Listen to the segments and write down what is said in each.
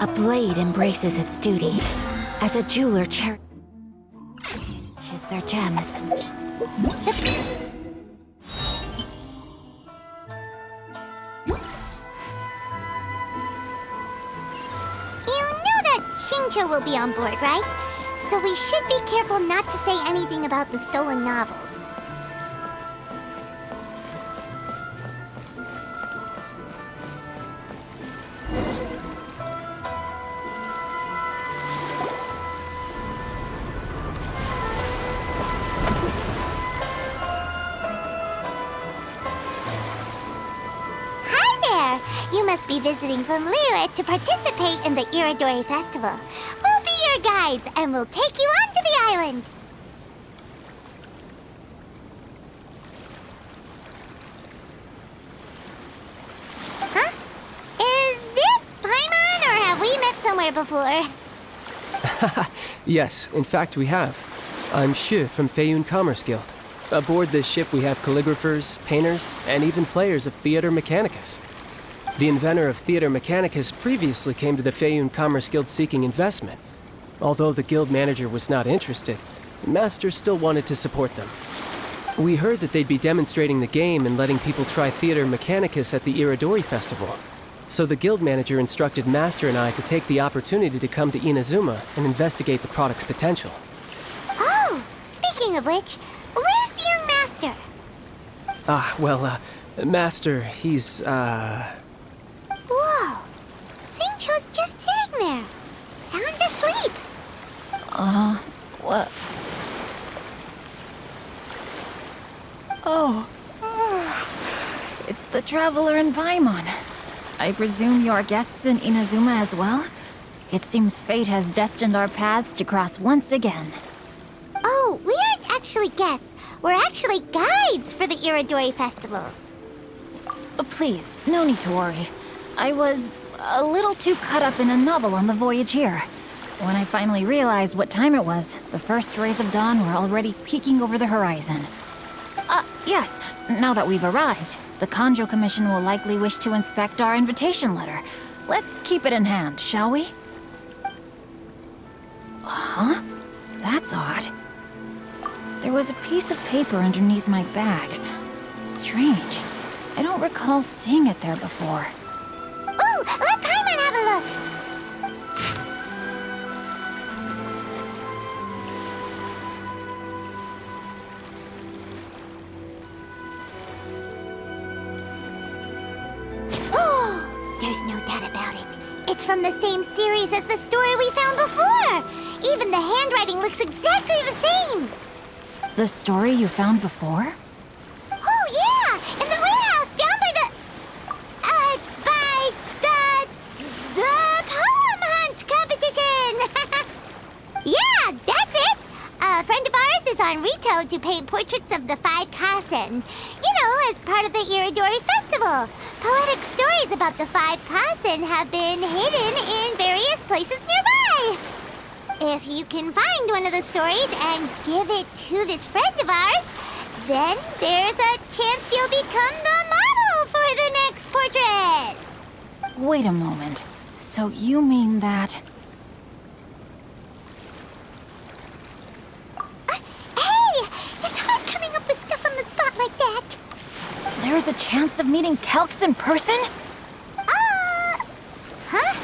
A blade embraces its duty, as a jeweler cherishes their gems. Shincho will be on board, right? So we should be careful not to say anything about the stolen novels. You must be visiting from Liyue to participate in the Irodori Festival. We'll be your guides, and we'll take you onto the island. Huh? Is it Paimon, or have we met somewhere before? Yes, in fact we have. I'm Shu from Feiyun Commerce Guild. Aboard this ship we have calligraphers, painters, and even players of Theater Mechanicus. The inventor of Theater Mechanicus previously came to the Feiyun Commerce Guild seeking investment. Although the guild manager was not interested, the master still wanted to support them. We heard that they'd be demonstrating the game and letting people try Theater Mechanicus at the Irodori Festival. So the guild manager instructed Master and I to take the opportunity to come to Inazuma and investigate the product's potential. Oh, speaking of which, where's the young master? Master, he's, Whoa! Singcho's just sitting there, sound asleep. What? Oh. It's the Traveler and Paimon. I presume you're guests in Inazuma as well? It seems fate has destined our paths to cross once again. Oh, we aren't actually guests. We're actually guides for the Irodori Festival. Please, no need to worry. I was a little too caught up in a novel on the voyage here. When I finally realized what time it was, the first rays of dawn were already peeking over the horizon. Yes, now that we've arrived, the Kanjo Commission will likely wish to inspect our invitation letter. Let's keep it in hand, shall we? Huh? That's odd. There was a piece of paper underneath my bag. Strange. I don't recall seeing it there before. Ooh, let Paimon have a look! Oh, there's no doubt about it. It's from the same series as the story we found before! Even the handwriting looks exactly the same! The story you found before? Oh, yeah! In the warehouse down by the poem hunt competition! Yeah, that's it! A friend of ours is on Rito to paint portraits of the 5 Kasen. You know, as part of the Irodori Festival. Poetic stories about the 5 Kasen have been hidden in various places nearby. If you can find one of the stories and give it to this friend of ours, then there's a chance you'll become the model for the next portrait! Wait a moment. So you mean that... Hey! It's hard coming up with stuff on the spot like that! There's a chance of meeting Calx in person? Huh?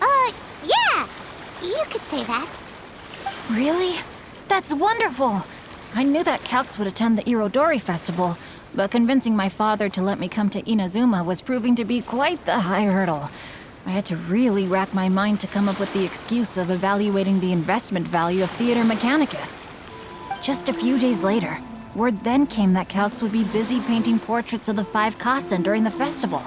Oh, yeah! You could say that. Really? That's wonderful! I knew that Calx would attend the Irodori Festival, but convincing my father to let me come to Inazuma was proving to be quite the high hurdle. I had to really rack my mind to come up with the excuse of evaluating the investment value of Theater Mechanicus. Just a few days later, word then came that Calx would be busy painting portraits of the 5 Kasen during the festival.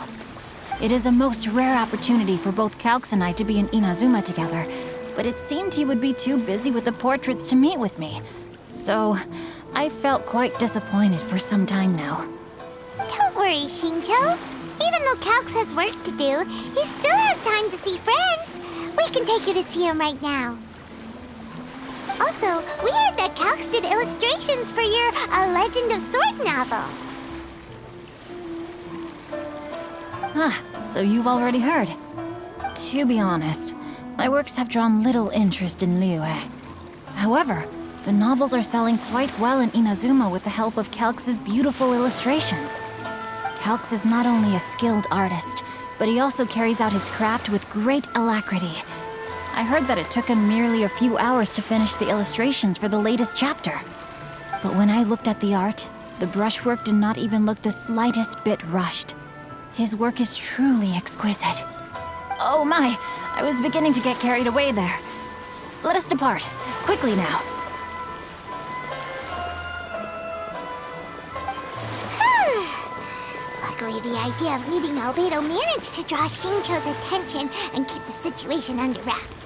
It is a most rare opportunity for both Calx and I to be in Inazuma together, but it seemed he would be too busy with the portraits to meet with me. So, I felt quite disappointed for some time now. Don't worry, Shincho. Even though Calx has work to do, he still has time to see friends. We can take you to see him right now. Also, we heard that Calx did illustrations for your A Legend of Sword novel. So you've already heard. To be honest, my works have drawn little interest in Liyue. However, the novels are selling quite well in Inazuma with the help of Calx's beautiful illustrations. Calx is not only a skilled artist, but he also carries out his craft with great alacrity. I heard that it took him merely a few hours to finish the illustrations for the latest chapter. But when I looked at the art, the brushwork did not even look the slightest bit rushed. His work is truly exquisite. Oh my, I was beginning to get carried away there. Let us depart, quickly now. Luckily, the idea of meeting Albedo managed to draw Xingqiu's attention and keep the situation under wraps.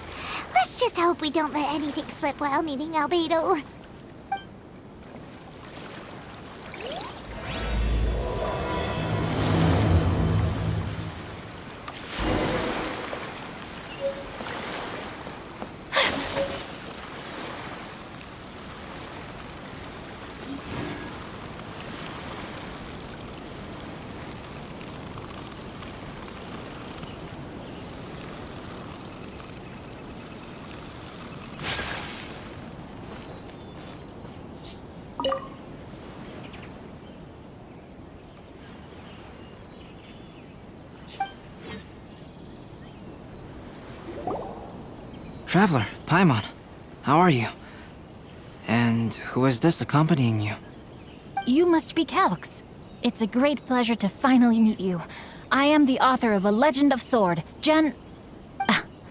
Let's just hope we don't let anything slip while meeting Albedo. Traveler, Paimon, how are you? And who is this accompanying you? You must be Calx. It's a great pleasure to finally meet you. I am the author of A Legend of Sword,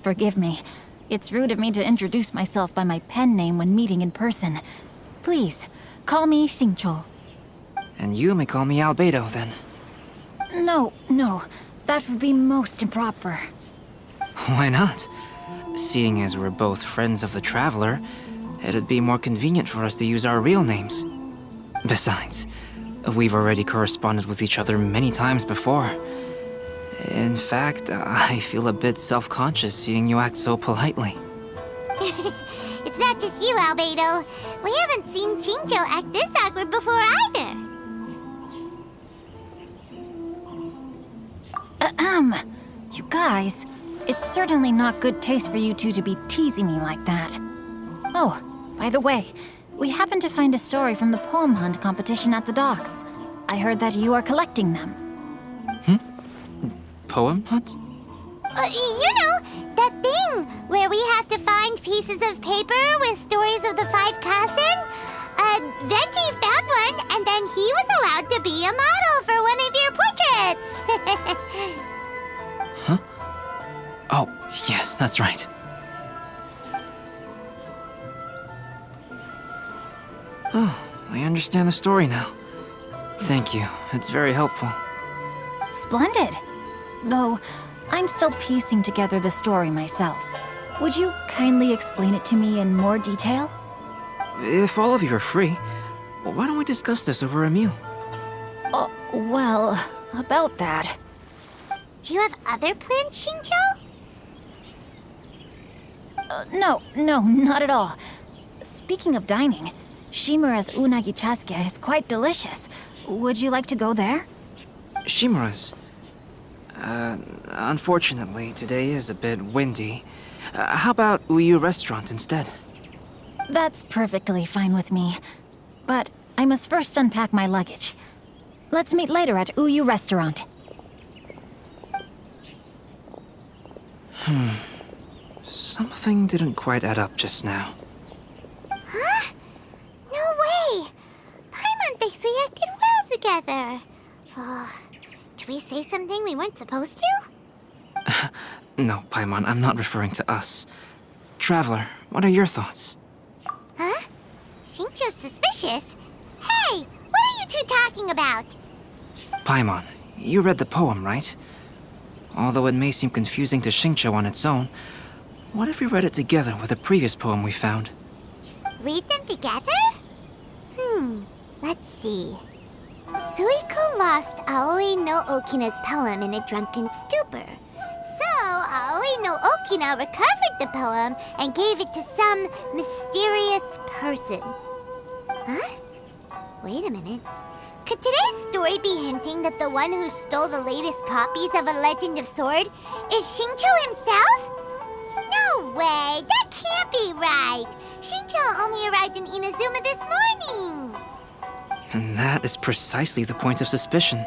Forgive me. It's rude of me to introduce myself by my pen name when meeting in person. Please, call me Xingqiu. And you may call me Albedo, then. No, that would be most improper. Why not? Seeing as we're both friends of the Traveler, it'd be more convenient for us to use our real names. Besides, we've already corresponded with each other many times before. In fact, I feel a bit self-conscious seeing you act so politely. It's not just you, Albedo. We haven't seen Xingqiu act this awkward before either. You guys, it's certainly not good taste for you two to be teasing me like that. Oh, by the way, we happened to find a story from the poem hunt competition at the docks. I heard that you are collecting them. Poem hunt? You know, that thing where we have to find pieces of paper with stories of the 5 Kasen? Venti found one, and then he was allowed to be a model for one of your portraits. Huh? Oh, yes, that's right. Oh, I understand the story now. Thank you. It's very helpful. Splendid. Though, I'm still piecing together the story myself. Would you kindly explain it to me in more detail? If all of you are free, why don't we discuss this over a meal? Well, about that. Do you have other plans, Xingqiu? No, not at all. Speaking of dining, Shimura's unagi chasuke is quite delicious. Would you like to go there? Shimura's. Unfortunately, today is a bit windy. How about Uyu Restaurant instead? That's perfectly fine with me. But I must first unpack my luggage. Let's meet later at Uyu Restaurant. Something didn't quite add up just now. Huh? No way! Paimon thinks we acted well together. Did we say something we weren't supposed to? No, Paimon, I'm not referring to us. Traveler, what are your thoughts? Huh? Xingqiu's suspicious? Hey, what are you two talking about? Paimon, you read the poem, right? Although it may seem confusing to Xingqiu on its own, what if we read it together with a previous poem we found? Read them together? Let's see. Suiko lost Aoi no Okina's poem in a drunken stupor. So, Aoi no Okina recovered the poem and gave it to some mysterious person. Huh? Wait a minute. Could today's story be hinting that the one who stole the latest copies of A Legend of Sword is Shincho himself? No way! That can't be right! Shincho only arrived in Inazuma this morning! And that is precisely the point of suspicion.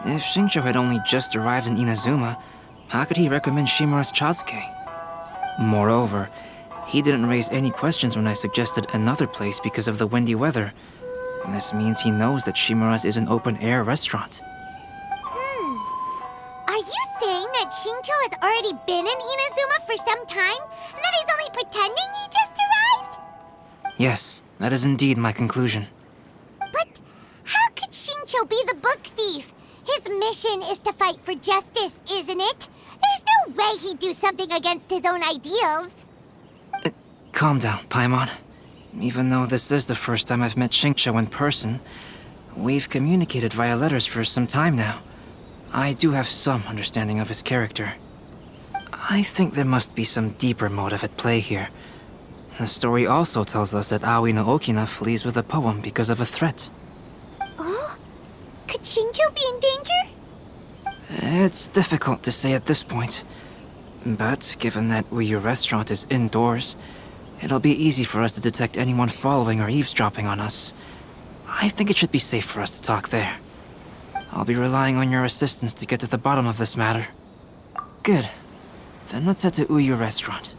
If Shincho had only just arrived in Inazuma, how could he recommend Shimura's Chazuke? Moreover, he didn't raise any questions when I suggested another place because of the windy weather. This means he knows that Shimura's is an open-air restaurant. Are you saying that Shincho has already been in Inazuma for some time, and that he's only pretending he just arrived? Yes, that is indeed my conclusion. But how could Shincho be the book thief? His mission is to fight for justice, isn't it? There's no way he'd do something against his own ideals. Calm down, Paimon. Even though this is the first time I've met Shincho in person, we've communicated via letters for some time now. I do have some understanding of his character. I think there must be some deeper motive at play here. The story also tells us that Aoi no Okina flees with a poem because of a threat. Oh? Could Shincho be in danger? It's difficult to say at this point. But given that Uyu Restaurant is indoors, it'll be easy for us to detect anyone following or eavesdropping on us. I think it should be safe for us to talk there. I'll be relying on your assistance to get to the bottom of this matter. Good. Then let's head to Uyu Restaurant.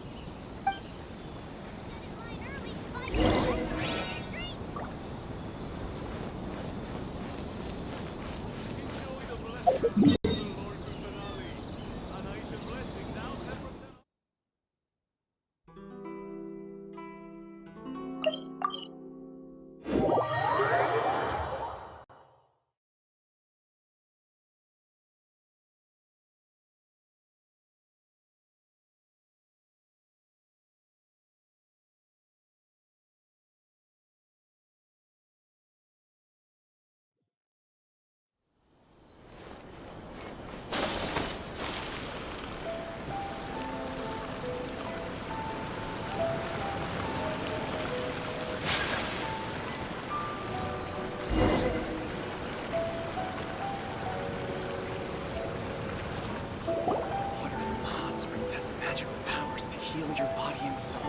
Water from the hot springs has magical powers to heal your body and soul.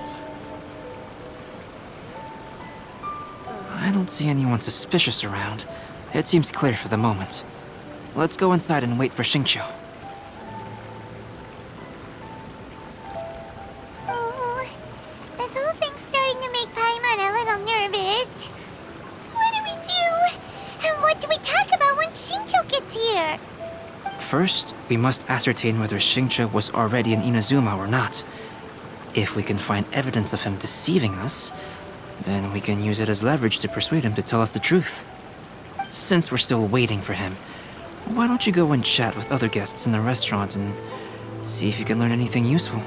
I don't see anyone suspicious around. It seems clear for the moment. Let's go inside and wait for Shincho. Oh, this whole thing's starting to make Paimon a little nervous. What do we do? And what do we talk about when Shincho gets here? First, we must ascertain whether Shincho was already in Inazuma or not. If we can find evidence of him deceiving us, then we can use it as leverage to persuade him to tell us the truth. Since we're still waiting for him, why don't you go and chat with other guests in the restaurant and see if you can learn anything useful?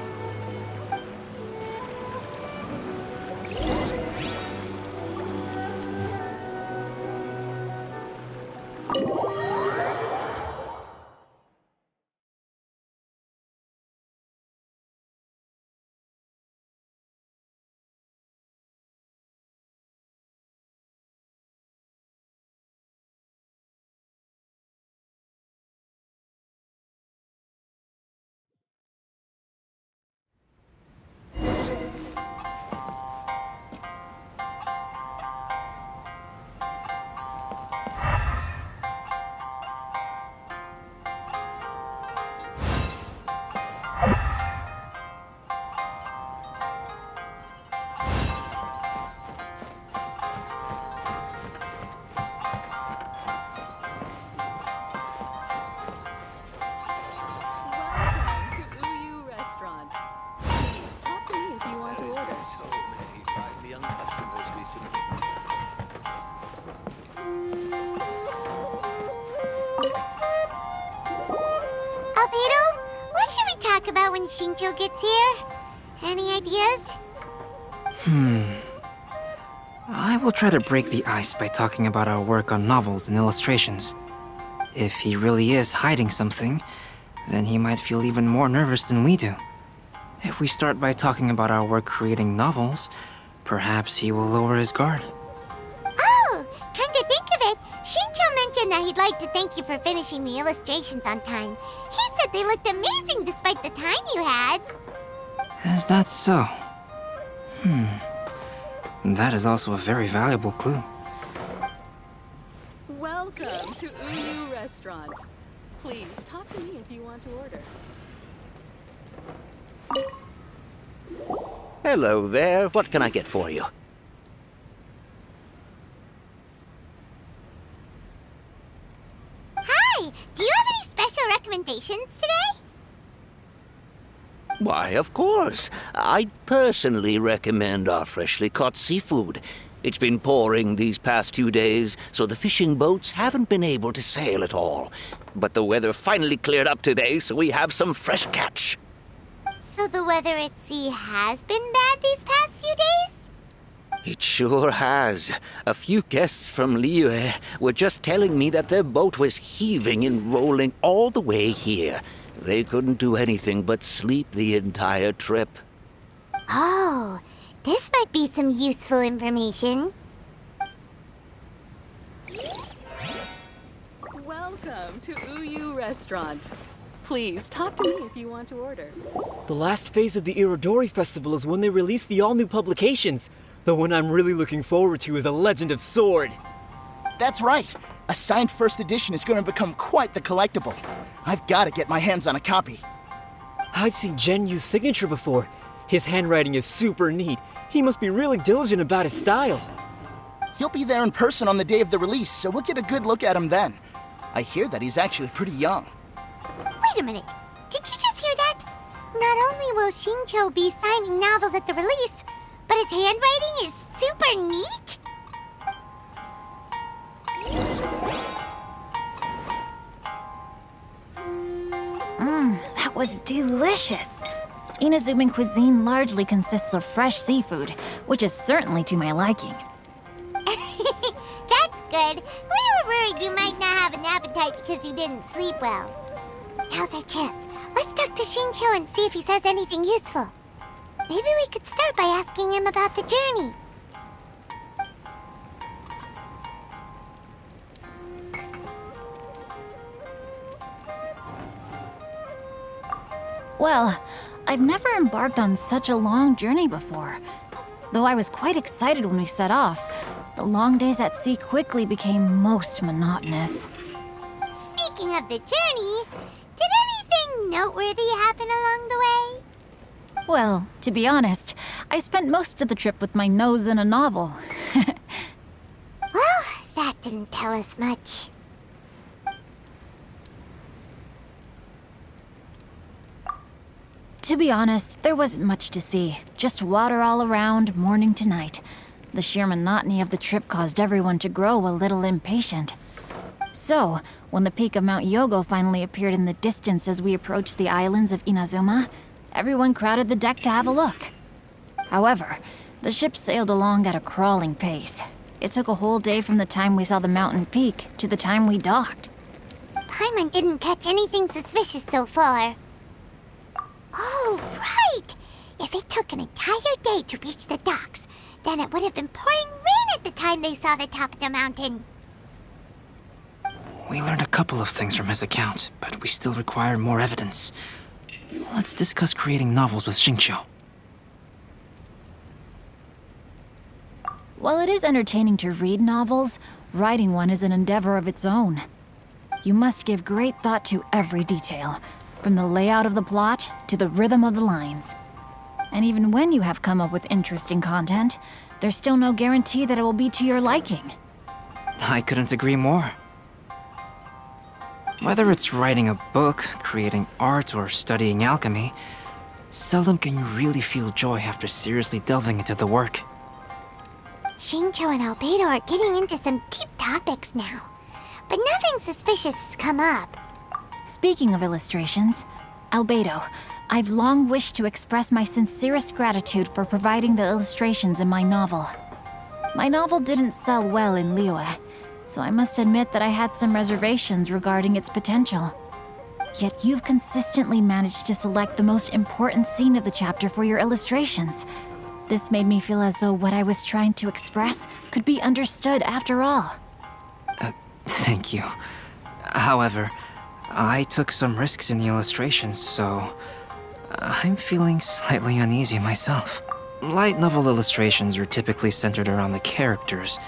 Welcome to Uyu Restaurant. Please talk to me if you want to order. So many bright young customers recently. Albedo, what should we talk about when Shincho gets here? Any ideas? I will try to break the ice by talking about our work on novels and illustrations. If he really is hiding something, then he might feel even more nervous than we do. If we start by talking about our work creating novels, perhaps he will lower his guard. Oh, come to think of it, Shincho he'd like to thank you for finishing the illustrations on time. He said they looked amazing despite the time you had. Is that so? That is also a very valuable clue. Welcome to Uyu Restaurant. Please talk to me if you want to order. Hello there. What can I get for you? Hi, do you have any special recommendations today? Why, of course. I'd personally recommend our freshly caught seafood. It's been pouring these past 2 days, so the fishing boats haven't been able to sail at all. But the weather finally cleared up today, so we have some fresh catch. So the weather at sea has been bad these past few days? It sure has. A few guests from Liyue were just telling me that their boat was heaving and rolling all the way here. They couldn't do anything but sleep the entire trip. Oh, this might be some useful information. Welcome to Uyu Restaurant. Please talk to me if you want to order. The last phase of the Irodori Festival is when they release the all-new publications. The one I'm really looking forward to is A Legend of Sword. That's right. A signed first edition is going to become quite the collectible. I've got to get my hands on a copy. I've seen Genyu's signature before. His handwriting is super neat. He must be really diligent about his style. He'll be there in person on the day of the release, so we'll get a good look at him then. I hear that he's actually pretty young. Wait a minute. Did you just hear that? Not only will Shincho be signing novels at the release, but his handwriting is super neat? That was delicious. Inazuman cuisine largely consists of fresh seafood, which is certainly to my liking. That's good. We were worried you might not have an appetite because you didn't sleep well. Now's our chance. Let's talk to Shincho and see if he says anything useful. Maybe we could start by asking him about the journey. Well, I've never embarked on such a long journey before. Though I was quite excited when we set off, the long days at sea quickly became most monotonous. Speaking of the journey, did anything noteworthy happen along the way? Well, to be honest, I spent most of the trip with my nose in a novel. Well, that didn't tell us much. To be honest, there wasn't much to see. Just water all around, morning to night. The sheer monotony of the trip caused everyone to grow a little impatient. So, when the peak of Mount Yogo finally appeared in the distance as we approached the islands of Inazuma, everyone crowded the deck to have a look. However, the ship sailed along at a crawling pace. It took a whole day from the time we saw the mountain peak to the time we docked. Paimon didn't catch anything suspicious so far. Oh, right! If it took an entire day to reach the docks, then it would have been pouring rain at the time they saw the top of the mountain. We learned a couple of things from his account, but we still require more evidence. Let's discuss creating novels with Shincho. While it is entertaining to read novels, writing one is an endeavor of its own. You must give great thought to every detail, from the layout of the plot to the rhythm of the lines. And even when you have come up with interesting content, there's still no guarantee that it will be to your liking. I couldn't agree more. Whether it's writing a book, creating art, or studying alchemy, seldom can you really feel joy after seriously delving into the work. Shincho and Albedo are getting into some deep topics now, but nothing suspicious has come up. Speaking of illustrations, Albedo, I've long wished to express my sincerest gratitude for providing the illustrations in my novel. My novel didn't sell well in Liyue, so I must admit that I had some reservations regarding its potential. Yet you've consistently managed to select the most important scene of the chapter for your illustrations. This made me feel as though what I was trying to express could be understood after all. Thank you. However, I took some risks in the illustrations, so I'm feeling slightly uneasy myself. Light novel illustrations are typically centered around the characters,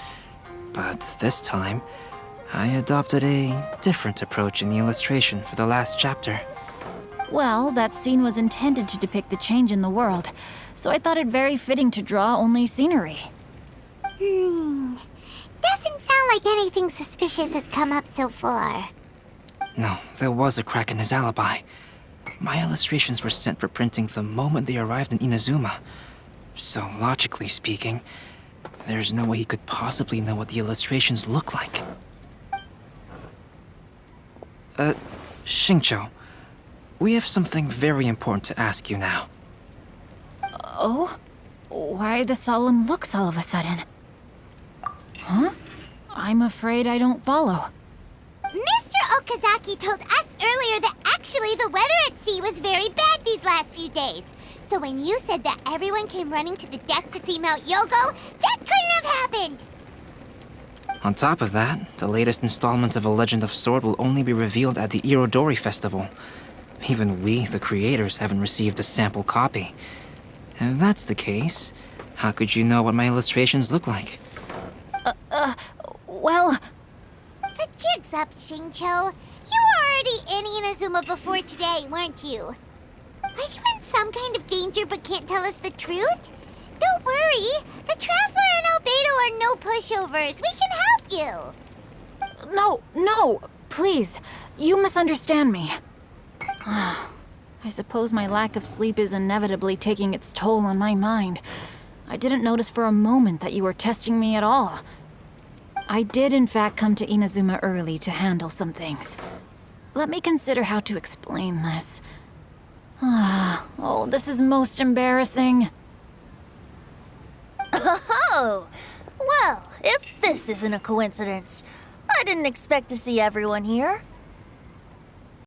but this time, I adopted a different approach in the illustration for the last chapter. Well, that scene was intended to depict the change in the world, so I thought it very fitting to draw only scenery. Doesn't sound like anything suspicious has come up so far. No, there was a crack in his alibi. My illustrations were sent for printing the moment they arrived in Inazuma. So, logically speaking, there's no way he could possibly know what the illustrations look like. Xingqiu, we have something very important to ask you now. Oh? Why the solemn looks all of a sudden? Huh? I'm afraid I don't follow. Mr. Okazaki told us earlier that actually the weather at sea was very bad these last few days. So when you said that everyone came running to the deck to see Mount Yogo, that couldn't have happened! On top of that, the latest installment of A Legend of Sword will only be revealed at the Irodori Festival. Even we, the creators, haven't received a sample copy. And if that's the case, how could you know what my illustrations look like? Well... The jig's up, Xingqiu. You were already in Inazuma before today, weren't you? Are you in some kind of danger but can't tell us the truth? Don't worry. The Traveler and Albedo are no pushovers. We can help you. No, please. You misunderstand me. I suppose my lack of sleep is inevitably taking its toll on my mind. I didn't notice for a moment that you were testing me at all. I did in fact come to Inazuma early to handle some things. Let me consider how to explain this. Oh, this is most embarrassing. Oh, well, if this isn't a coincidence, I didn't expect to see everyone here.